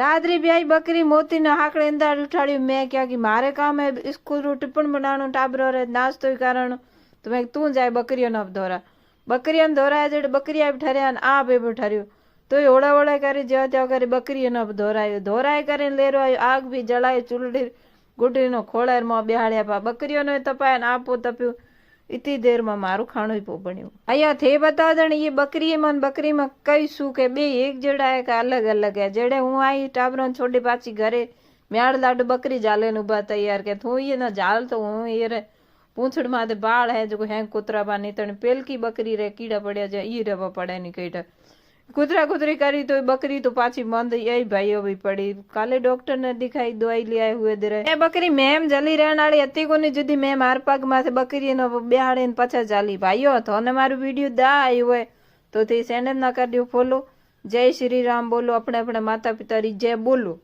रात्रि ब्याई बकरी मोती ने हाकड़े अंदर उठाड़ी। मैं क्या कि मारे काम है स्कूल टिप्पण बनाणु टाबरो रे नाश्तो कारण तो मैं तू जाए बकरियों न धोरा बकरियों ने धोराया जेडे बकरिया भी ठहरिया आ बे भी ठहरियो तो ओड़ा ओड़ा करी ज्यो त्यो करी बकरियों न धोरायो धोराय કરીને लेरो आयो आग भी जलाय चूलड़ी गुडरी नो खोळेर में बेहाड़िया पा बकरियों ने तपाय ने आपो तप्यो इतनी देर में मारू खाणो ही बन्यो। अहिया थे बता देने ये बकरी में कई सुख है बे एक जेड़ा है का अलग अलग है। जेड़े हूँ आई टाबरों छोड़ी पाची घरे म्याड़ लाडू बकरी जाले न उबा तैयार के थू ये ना जाल तो हूँ ये रे पूंछड़ माथे बाल है जो है कुतरा बा नहीं तने पेल की बकरी रे कीड़ा पड़े जा ई रे पड़े नहीं कईटा कुतरा कुतरी करी तो बकरी तो पाची मंद यही भाईओ भी पड़ी। काले डॉक्टर ने दिखाई दवाई ले आए हुए दे रहे बकरी मैम जली रहन वाली हती कोनी जुदी मैम हार पग माथे बकरी नो बेहाड़े ने पछा जाली भाईओ तो ने मारू वीडियो दा आयो है तो ते चैनल ना कर दियो फॉलो। जय श्री राम बोलो अपने अपने माता पिता री जय बोलो।